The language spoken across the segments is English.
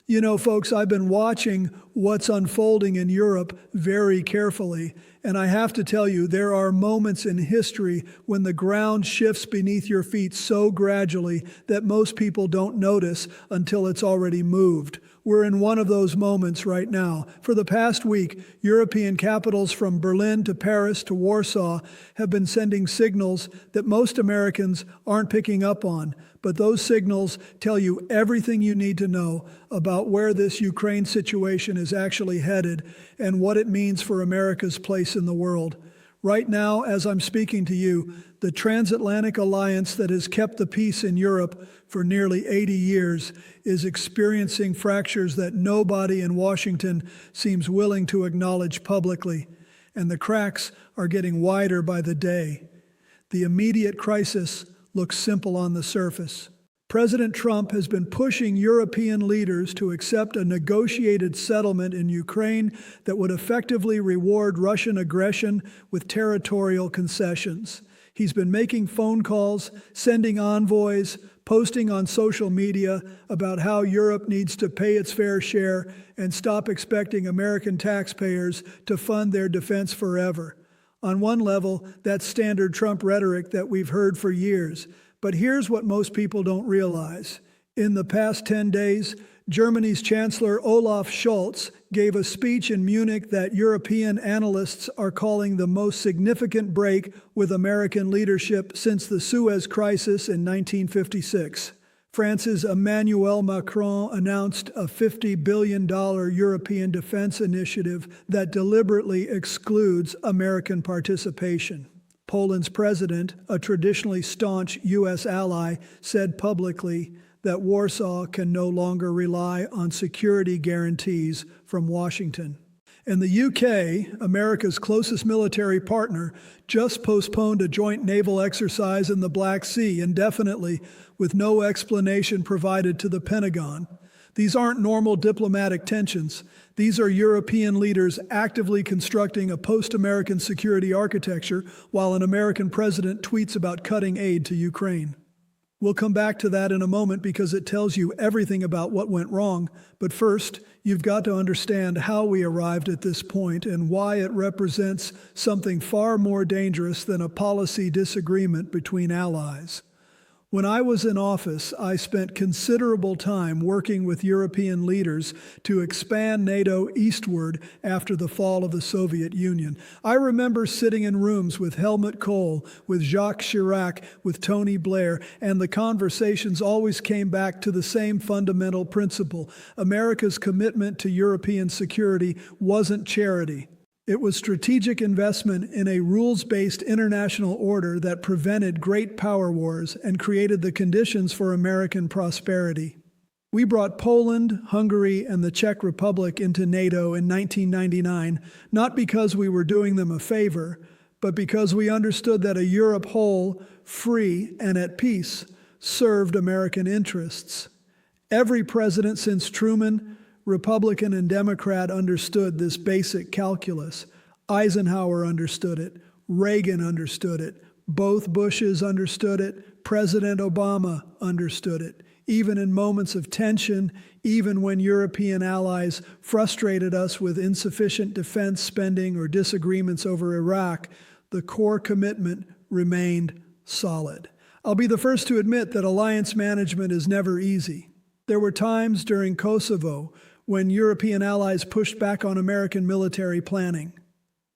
You know, folks, I've been watching what's unfolding in Europe very carefully, and I have to tell you, there are moments in history when the ground shifts beneath your feet so gradually that most people don't notice until it's already moved. We're in one of those moments right now. For the past week, European capitals from Berlin to Paris to Warsaw have been sending signals that most Americans aren't picking up on. But those signals tell you everything you need to know about where this Ukraine situation is actually headed and what it means for America's place in the world. Right now, as I'm speaking to you, the transatlantic alliance that has kept the peace in Europe for nearly 80 years is experiencing fractures that nobody in Washington seems willing to acknowledge publicly, and the cracks are getting wider by the day. The immediate crisis looks simple on the surface. President Trump has been pushing European leaders to accept a negotiated settlement in Ukraine that would effectively reward Russian aggression with territorial concessions. He's been making phone calls, sending envoys, posting on social media about how Europe needs to pay its fair share and stop expecting American taxpayers to fund their defense forever. On one level, that's standard Trump rhetoric that we've heard for years. But here's what most people don't realize. In the past 10 days, Germany's Chancellor Olaf Scholz gave a speech in Munich that European analysts are calling the most significant break with American leadership since the Suez Crisis in 1956. France's Emmanuel Macron announced a $50 billion European defense initiative that deliberately excludes American participation. Poland's president, a traditionally staunch U.S. ally, said publicly that Warsaw can no longer rely on security guarantees from Washington. And the UK, America's closest military partner, just postponed a joint naval exercise in the Black Sea indefinitely with no explanation provided to the Pentagon. These aren't normal diplomatic tensions. These are European leaders actively constructing a post-American security architecture while an American president tweets about cutting aid to Ukraine. We'll come back to that in a moment because it tells you everything about what went wrong. But first, you've got to understand how we arrived at this point and why it represents something far more dangerous than a policy disagreement between allies. When I was in office, I spent considerable time working with European leaders to expand NATO eastward after the fall of the Soviet Union. I remember sitting in rooms with Helmut Kohl, with Jacques Chirac, with Tony Blair, and the conversations always came back to the same fundamental principle. America's commitment to European security wasn't charity. It was strategic investment in a rules-based international order that prevented great power wars and created the conditions for American prosperity. We brought Poland, Hungary, and the Czech Republic into NATO in 1999, not because we were doing them a favor, but because we understood that a Europe whole, free, and at peace served American interests. Every president since Truman, Republican and Democrat, understood this basic calculus. Eisenhower understood it. Reagan understood it. Both Bushes understood it. President Obama understood it. Even in moments of tension, even when European allies frustrated us with insufficient defense spending or disagreements over Iraq, the core commitment remained solid. I'll be the first to admit that alliance management is never easy. There were times during Kosovo when European allies pushed back on American military planning.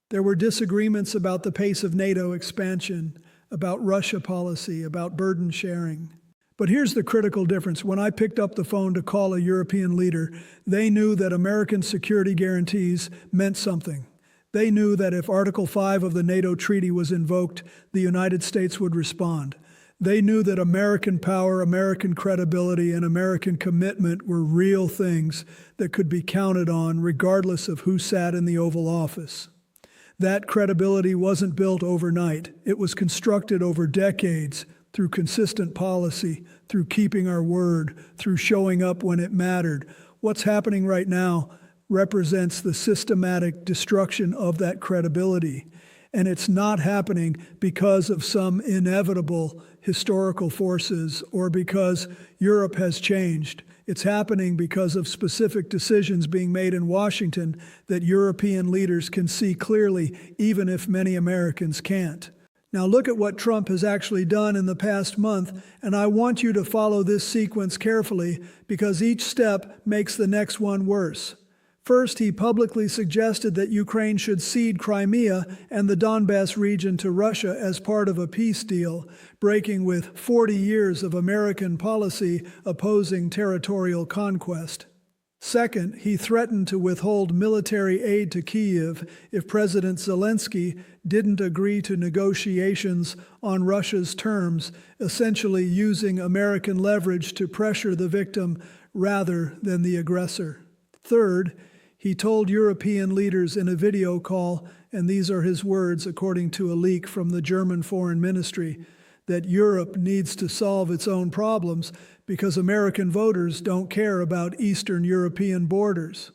There were disagreements about the pace of NATO expansion, about Russia policy, about burden sharing. But here's the critical difference. When I picked up the phone to call a European leader, they knew that American security guarantees meant something. They knew that if Article 5 of the NATO treaty was invoked, the United States would respond. They knew that American power, American credibility, and American commitment were real things that could be counted on regardless of who sat in the Oval Office. That credibility wasn't built overnight. It was constructed over decades through consistent policy, through keeping our word, through showing up when it mattered. What's happening right now represents the systematic destruction of that credibility. And it's not happening because of some inevitable historical forces or because Europe has changed. It's happening because of specific decisions being made in Washington that European leaders can see clearly, even if many Americans can't. Now look at what Trump has actually done in the past month, and I want you to follow this sequence carefully because each step makes the next one worse. First, he publicly suggested that Ukraine should cede Crimea and the Donbass region to Russia as part of a peace deal, breaking with 40 years of American policy opposing territorial conquest. Second, he threatened to withhold military aid to Kyiv if President Zelensky didn't agree to negotiations on Russia's terms, essentially using American leverage to pressure the victim rather than the aggressor. Third, he told European leaders in a video call, and these are his words according to a leak from the German Foreign Ministry, that Europe needs to solve its own problems because American voters don't care about Eastern European borders.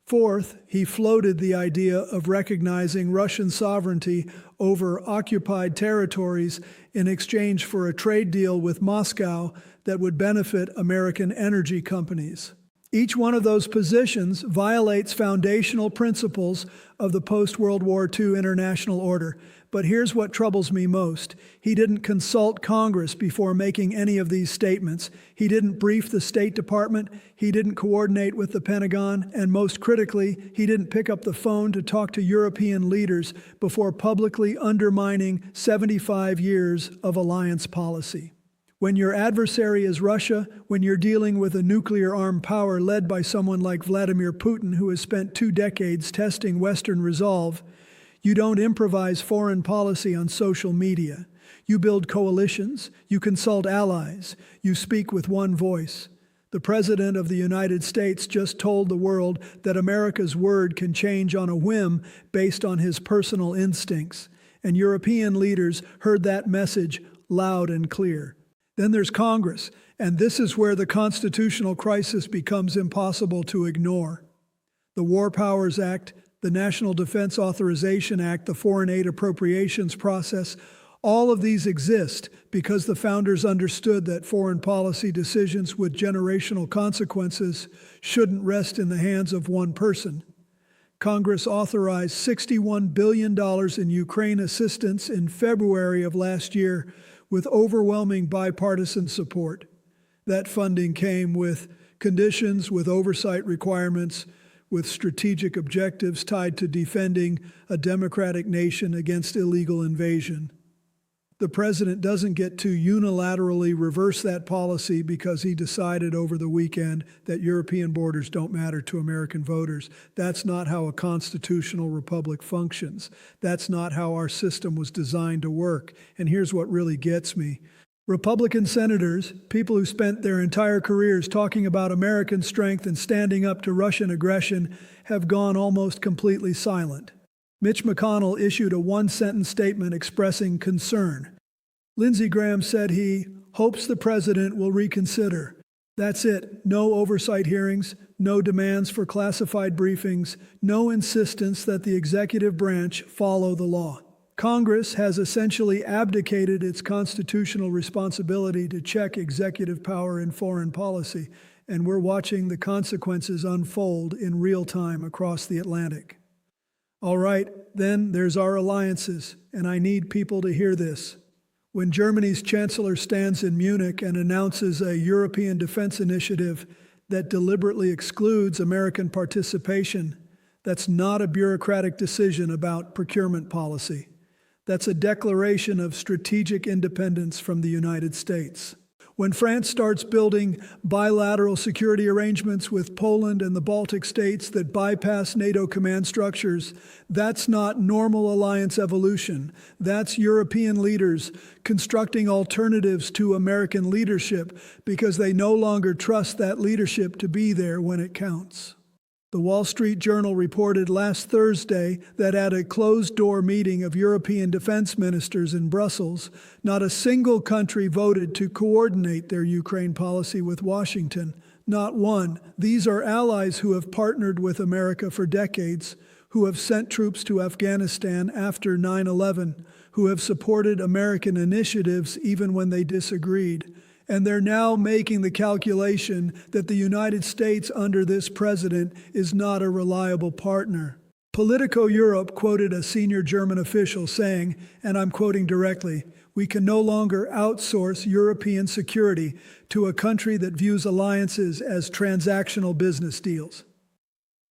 Fourth, he floated the idea of recognizing Russian sovereignty over occupied territories in exchange for a trade deal with Moscow that would benefit American energy companies. Each one of those positions violates foundational principles of the post-World War II international order. But here's what troubles me most. He didn't consult Congress before making any of these statements. He didn't brief the State Department. He didn't coordinate with the Pentagon. And most critically, he didn't pick up the phone to talk to European leaders before publicly undermining 75 years of alliance policy. When your adversary is Russia, when you're dealing with a nuclear-armed power led by someone like Vladimir Putin, who has spent 2 decades testing Western resolve, you don't improvise foreign policy on social media. You build coalitions, you consult allies, you speak with one voice. The President of the United States just told the world that America's word can change on a whim based on his personal instincts, and European leaders heard that message loud and clear. Then there's Congress, and this is where the constitutional crisis becomes impossible to ignore. The War Powers Act, the National Defense Authorization Act, the Foreign Aid Appropriations process, all of these exist because the founders understood that foreign policy decisions with generational consequences shouldn't rest in the hands of one person. Congress authorized $61 billion in Ukraine assistance in February of last year, with overwhelming bipartisan support. That funding came with conditions, with oversight requirements, with strategic objectives tied to defending a democratic nation against illegal invasion. The president doesn't get to unilaterally reverse that policy because he decided over the weekend that European borders don't matter to American voters. That's not how a constitutional republic functions. That's not how our system was designed to work. And here's what really gets me. Republican senators, people who spent their entire careers talking about American strength and standing up to Russian aggression, have gone almost completely silent. Mitch McConnell issued a one-sentence statement expressing concern. Lindsey Graham said he hopes the president will reconsider. That's it. No oversight hearings, no demands for classified briefings, no insistence that the executive branch follow the law. Congress has essentially abdicated its constitutional responsibility to check executive power in foreign policy, and we're watching the consequences unfold in real time across the Atlantic. All right, then there's our alliances, and I need people to hear this. When Germany's chancellor stands in Munich and announces a European defense initiative that deliberately excludes American participation, that's not a bureaucratic decision about procurement policy. That's a declaration of strategic independence from the United States. When France starts building bilateral security arrangements with Poland and the Baltic states that bypass NATO command structures, that's not normal alliance evolution. That's European leaders constructing alternatives to American leadership because they no longer trust that leadership to be there when it counts. The Wall Street Journal reported last Thursday that at a closed-door meeting of European defense ministers in Brussels, not a single country voted to coordinate their Ukraine policy with Washington. Not one. These are allies who have partnered with America for decades, who have sent troops to Afghanistan after 9/11, who have supported American initiatives even when they disagreed, And they're now making the calculation that the United States under this president is not a reliable partner. Politico Europe quoted a senior German official saying, and I'm quoting directly, "We can no longer outsource European security to a country that views alliances as transactional business deals."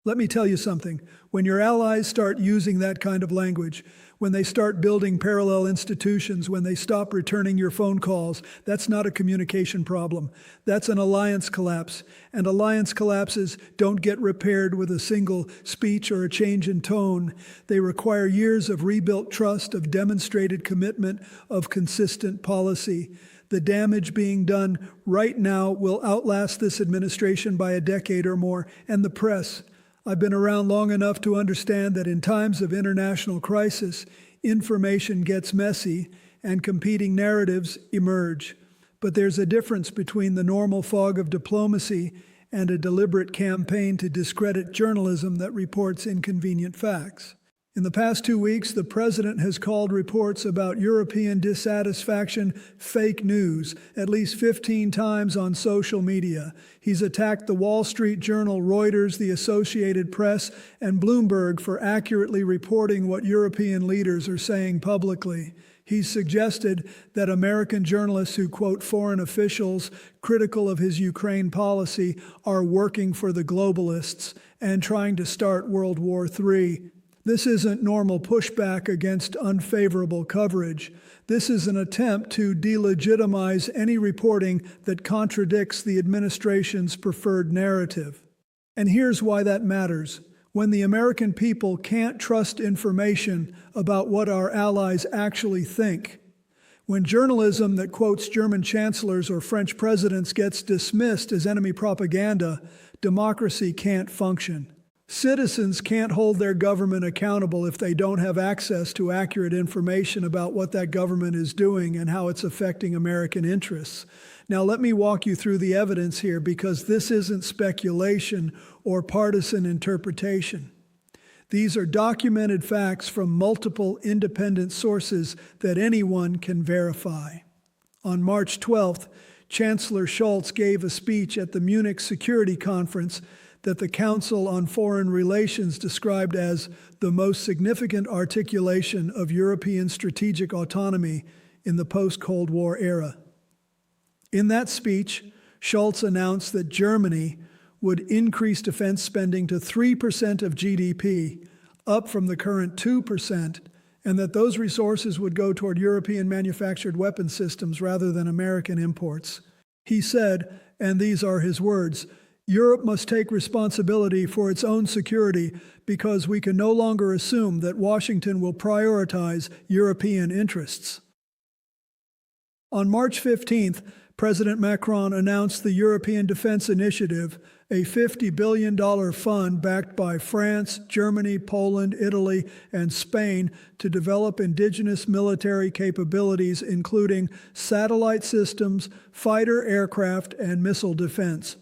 Let me tell you something. When your allies start using that kind of language, when they start building parallel institutions, when they stop returning your phone calls, that's not a communication problem. That's an alliance collapse. And alliance collapses don't get repaired with a single speech or a change in tone. They require years of rebuilt trust, of demonstrated commitment, of consistent policy. The damage being done right now will outlast this administration by a decade or more, and the press. I've been around long enough to understand that in times of international crisis, information gets messy and competing narratives emerge. But there's a difference between the normal fog of diplomacy and a deliberate campaign to discredit journalism that reports inconvenient facts. In the past 2 weeks, the president has called reports about European dissatisfaction fake news at least 15 times on social media. He's attacked the Wall Street Journal, Reuters, the Associated Press, and Bloomberg for accurately reporting what European leaders are saying publicly. He's suggested that American journalists who quote foreign officials critical of his Ukraine policy are working for the globalists and trying to start World War III. This isn't normal pushback against unfavorable coverage. This is an attempt to delegitimize any reporting that contradicts the administration's preferred narrative. And here's why that matters. When the American people can't trust information about what our allies actually think, when journalism that quotes German chancellors or French presidents gets dismissed as enemy propaganda, democracy can't function. Citizens can't hold their government accountable if they don't have access to accurate information about what that government is doing and how it's affecting American interests. Now, let me walk you through the evidence here, because this isn't speculation or partisan interpretation. These are documented facts from multiple independent sources that anyone can verify. On March 12th, Chancellor Scholz gave a speech at the Munich Security Conference that the Council on Foreign Relations described as the most significant articulation of European strategic autonomy in the post-Cold War era. In that speech, Scholz announced that Germany would increase defense spending to 3% of GDP, up from the current 2%, and that those resources would go toward European manufactured weapon systems rather than American imports. He said, and these are his words, "Europe must take responsibility for its own security because we can no longer assume that Washington will prioritize European interests." On March 15th, President Macron announced the European Defense Initiative, a $50 billion fund backed by France, Germany, Poland, Italy, and Spain to develop indigenous military capabilities, including satellite systems, fighter aircraft, and missile defense.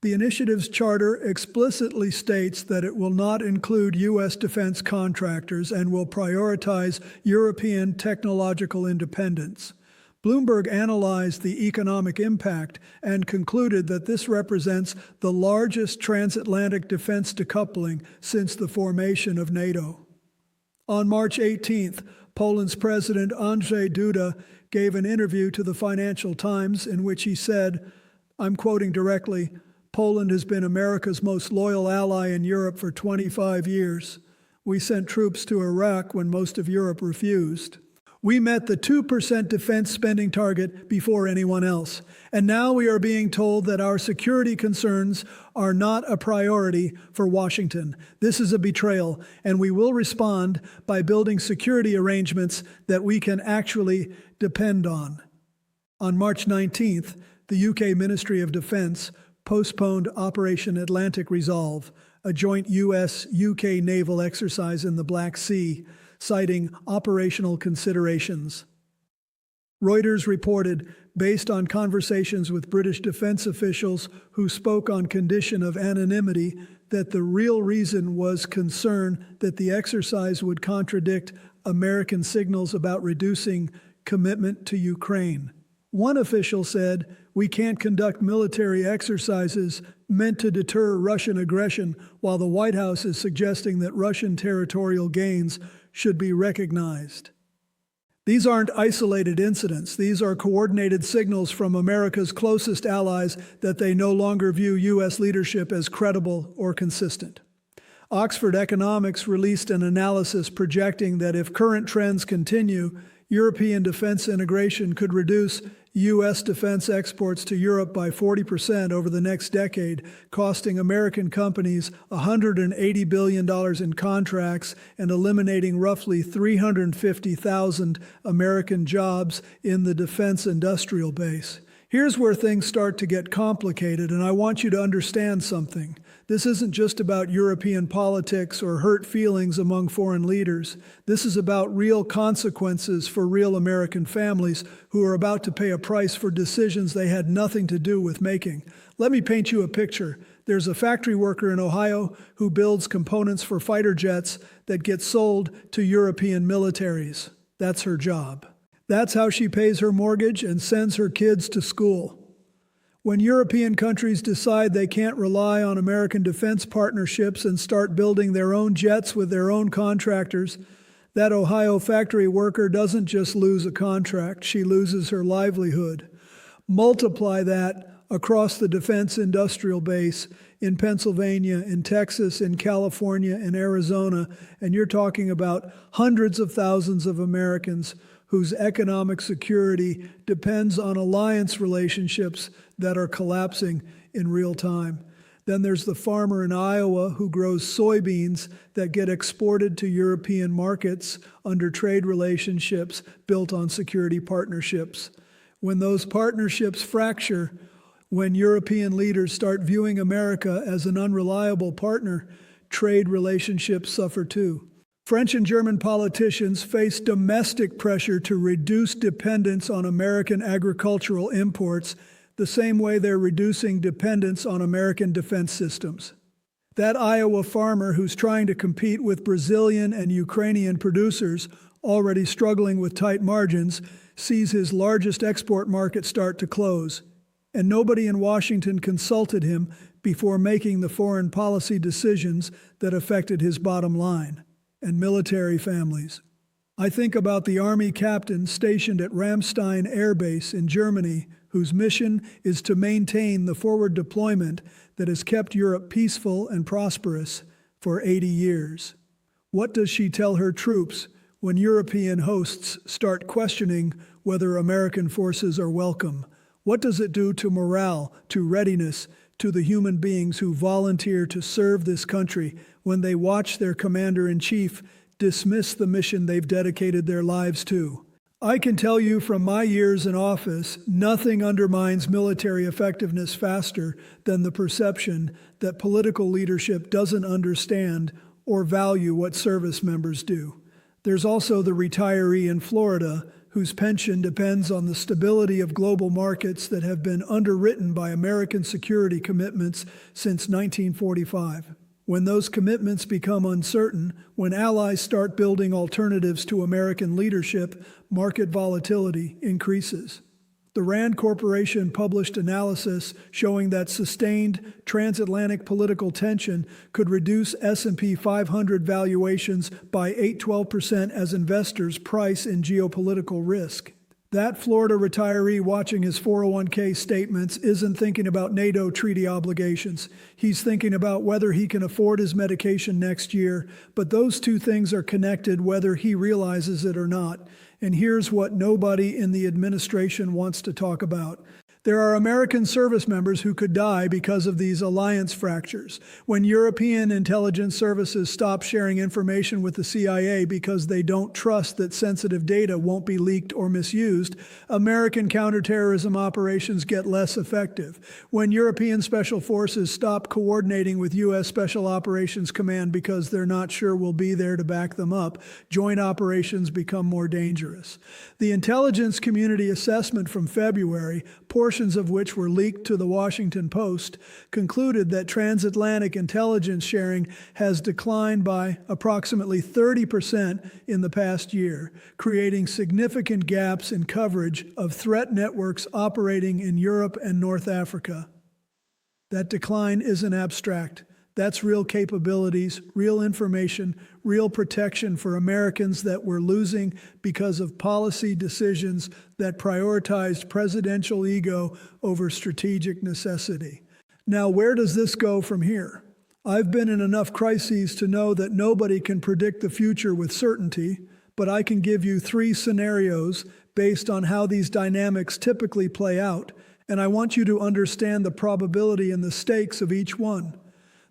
The initiative's charter explicitly states that it will not include U.S. defense contractors and will prioritize European technological independence. Bloomberg analyzed the economic impact and concluded that this represents the largest transatlantic defense decoupling since the formation of NATO. On March 18th, Poland's President Andrzej Duda gave an interview to the Financial Times in which he said, I'm quoting directly, "Poland has been America's most loyal ally in Europe for 25 years. We sent troops to Iraq when most of Europe refused. We met the 2% defense spending target before anyone else. And now we are being told that our security concerns are not a priority for Washington. This is a betrayal, and we will respond by building security arrangements that we can actually depend on." On March 19th, the UK Ministry of Defense postponed Operation Atlantic Resolve, a joint U.S.-UK naval exercise in the Black Sea, citing operational considerations. Reuters reported, based on conversations with British defense officials who spoke on condition of anonymity, that the real reason was concern that the exercise would contradict American signals about reducing commitment to Ukraine. One official said, "We can't conduct military exercises meant to deter Russian aggression," while the White House is suggesting that Russian territorial gains should be recognized. These aren't isolated incidents. These are coordinated signals from America's closest allies that they no longer view U.S. leadership as credible or consistent. Oxford Economics released an analysis projecting that if current trends continue, European defense integration could reduce U.S. defense exports to Europe by 40% over the next decade, costing American companies $180 billion in contracts and eliminating roughly 350,000 American jobs in the defense industrial base. Here's where things start to get complicated, and I want you to understand something. This isn't just about European politics or hurt feelings among foreign leaders. This is about real consequences for real American families who are about to pay a price for decisions they had nothing to do with making. Let me paint you a picture. There's a factory worker in Ohio who builds components for fighter jets that get sold to European militaries. That's her job. That's how she pays her mortgage and sends her kids to school. When European countries decide they can't rely on American defense partnerships and start building their own jets with their own contractors, that Ohio factory worker doesn't just lose a contract, she loses her livelihood. Multiply that across the defense industrial base in Pennsylvania, in Texas, in California, in Arizona, and you're talking about hundreds of thousands of Americans whose economic security depends on alliance relationships that are collapsing in real time. Then there's the farmer in Iowa who grows soybeans that get exported to European markets under trade relationships built on security partnerships. When those partnerships fracture, when European leaders start viewing America as an unreliable partner, trade relationships suffer too. French and German politicians face domestic pressure to reduce dependence on American agricultural imports the same way they're reducing dependence on American defense systems. That Iowa farmer who's trying to compete with Brazilian and Ukrainian producers already struggling with tight margins sees his largest export market start to close. And nobody in Washington consulted him before making the foreign policy decisions that affected his bottom line. And military families. I think about the Army captain stationed at Ramstein Air Base in Germany, whose mission is to maintain the forward deployment that has kept Europe peaceful and prosperous for 80 years. What does she tell her troops when European hosts start questioning whether American forces are welcome? What does it do to morale, to readiness, to the human beings who volunteer to serve this country when they watch their commander-in-chief dismiss the mission they've dedicated their lives to? I can tell you from my years in office, nothing undermines military effectiveness faster than the perception that political leadership doesn't understand or value what service members do. There's also the retiree in Florida whose pension depends on the stability of global markets that have been underwritten by American security commitments since 1945. When those commitments become uncertain, when allies start building alternatives to American leadership, market volatility increases. The Rand Corporation published analysis showing that sustained transatlantic political tension could reduce S&P 500 valuations by 8–12% as investors price in geopolitical risk. That Florida retiree watching his 401k statements isn't thinking about NATO treaty obligations. He's thinking about whether he can afford his medication next year, but those two things are connected whether he realizes it or not. And here's what nobody in the administration wants to talk about. There are American service members who could die because of these alliance fractures. When European intelligence services stop sharing information with the CIA because they don't trust that sensitive data won't be leaked or misused, American counterterrorism operations get less effective. When European special forces stop coordinating with U.S. Special Operations Command because they're not sure we'll be there to back them up, joint operations become more dangerous. The intelligence community assessment from February portions portions of which were leaked to the Washington Post, concluded that transatlantic intelligence sharing has declined by approximately 30% in the past year, creating significant gaps in coverage of threat networks operating in Europe and North Africa. That decline isn't abstract. That's real capabilities, real information, real protection for Americans that we're losing because of policy decisions that prioritized presidential ego over strategic necessity. Now, where does this go from here? I've been in enough crises to know that nobody can predict the future with certainty, but I can give you 3 scenarios based on how these dynamics typically play out, and I want you to understand the probability and the stakes of each one.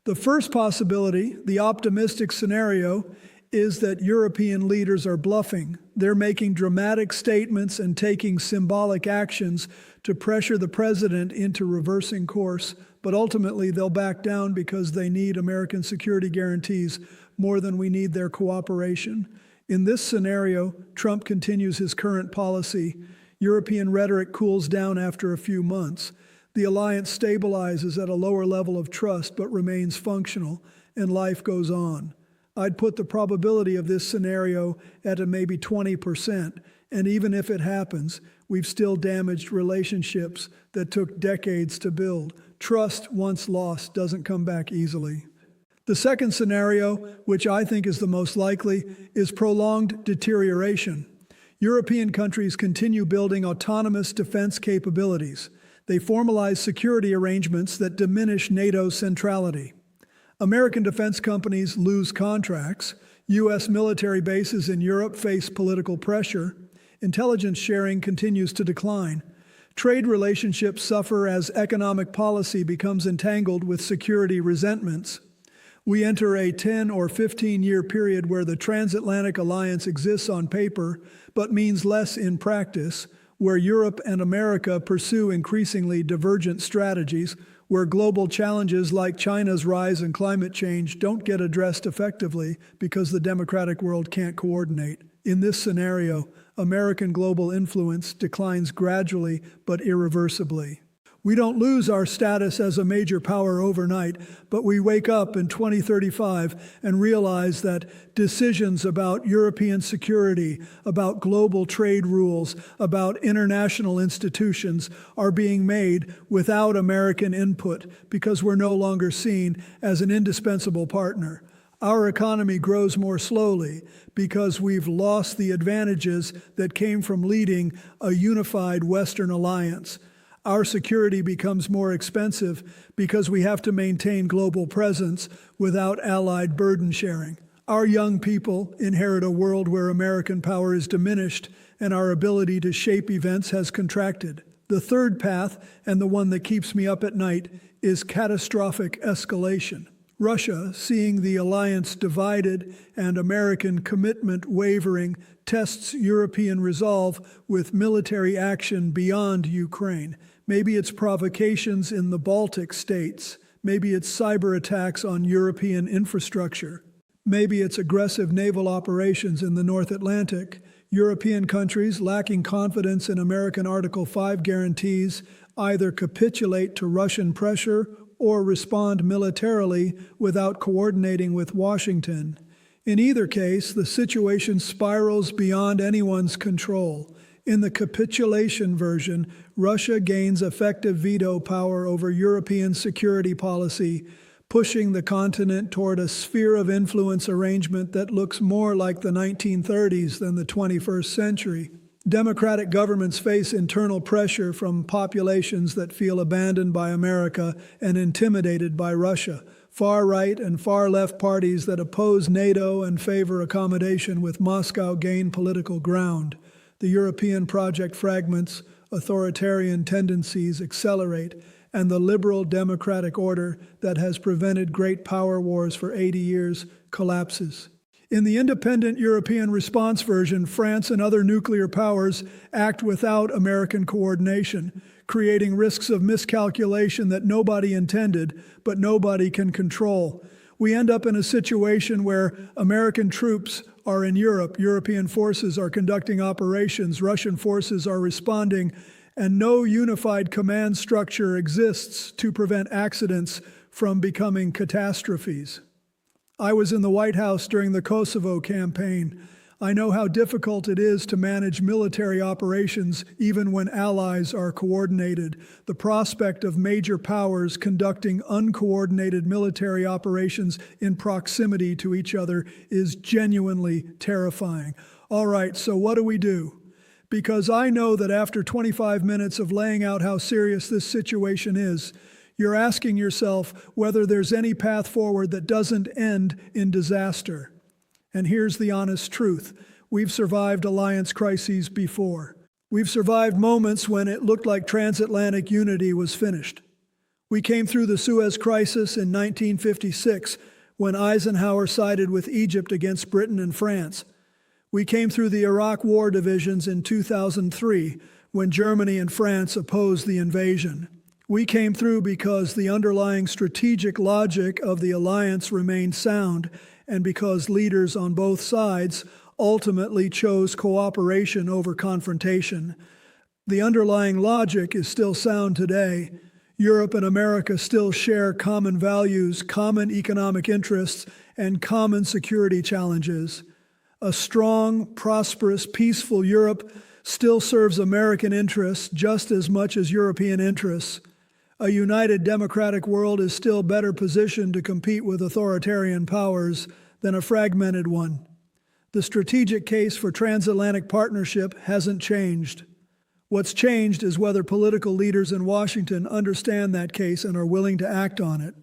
The first possibility, the optimistic scenario, is that European leaders are bluffing. They're making dramatic statements and taking symbolic actions to pressure the president into reversing course, but ultimately they'll back down because they need American security guarantees more than we need their cooperation. In this scenario, Trump continues his current policy. European rhetoric cools down after a few months. The alliance stabilizes at a lower level of trust but remains functional, and life goes on. I'd put the probability of this scenario at maybe 20%, and even if it happens, we've still damaged relationships that took decades to build. Trust, once lost, doesn't come back easily. The second scenario, which I think is the most likely, is prolonged deterioration. European countries continue building autonomous defense capabilities. They formalize security arrangements that diminish NATO's centrality. American defense companies lose contracts. U.S. military bases in Europe face political pressure. Intelligence sharing continues to decline. Trade relationships suffer as economic policy becomes entangled with security resentments. We enter a 10 or 15-year period where the transatlantic alliance exists on paper, but means less in practice, where Europe and America pursue increasingly divergent strategies, where global challenges like China's rise and climate change don't get addressed effectively because the democratic world can't coordinate. In this scenario, American global influence declines gradually but irreversibly. We don't lose our status as a major power overnight, but we wake up in 2035 and realize that decisions about European security, about global trade rules, about international institutions are being made without American input because we're no longer seen as an indispensable partner. Our economy grows more slowly because we've lost the advantages that came from leading a unified Western alliance. Our security becomes more expensive because we have to maintain global presence without allied burden sharing. Our young people inherit a world where American power is diminished and our ability to shape events has contracted. The third path, and the one that keeps me up at night, is catastrophic escalation. Russia, seeing the alliance divided and American commitment wavering, tests European resolve with military action beyond Ukraine. Maybe it's provocations in the Baltic states. Maybe it's cyber attacks on European infrastructure. Maybe it's aggressive naval operations in the North Atlantic. European countries, lacking confidence in American Article 5 guarantees, either capitulate to Russian pressure or respond militarily without coordinating with Washington. In either case, the situation spirals beyond anyone's control. In the capitulation version, Russia gains effective veto power over European security policy, pushing the continent toward a sphere of influence arrangement that looks more like the 1930s than the 21st century. Democratic governments face internal pressure from populations that feel abandoned by America and intimidated by Russia. Far-right and far-left parties that oppose NATO and favor accommodation with Moscow gain political ground. The European project fragments, authoritarian tendencies accelerate, and the liberal democratic order that has prevented great power wars for 80 years collapses. In the independent European response version, France and other nuclear powers act without American coordination, creating risks of miscalculation that nobody intended, but nobody can control. We end up in a situation where American troops are in Europe, European forces are conducting operations, Russian forces are responding, and no unified command structure exists to prevent accidents from becoming catastrophes. I was in the White House during the Kosovo campaign. I know how difficult it is to manage military operations even when allies are coordinated. The prospect of major powers conducting uncoordinated military operations in proximity to each other is genuinely terrifying. All right, so what do we do? Because I know that after 25 minutes of laying out how serious this situation is, you're asking yourself whether there's any path forward that doesn't end in disaster. And here's the honest truth. We've survived alliance crises before. We've survived moments when it looked like transatlantic unity was finished. We came through the Suez Crisis in 1956 when Eisenhower sided with Egypt against Britain and France. We came through the Iraq War divisions in 2003 when Germany and France opposed the invasion. We came through because the underlying strategic logic of the alliance remained sound and because leaders on both sides ultimately chose cooperation over confrontation. The underlying logic is still sound today. Europe and America still share common values, common economic interests, and common security challenges. A strong, prosperous, peaceful Europe still serves American interests just as much as European interests. A united democratic world is still better positioned to compete with authoritarian powers than a fragmented one. The strategic case for transatlantic partnership hasn't changed. What's changed is whether political leaders in Washington understand that case and are willing to act on it.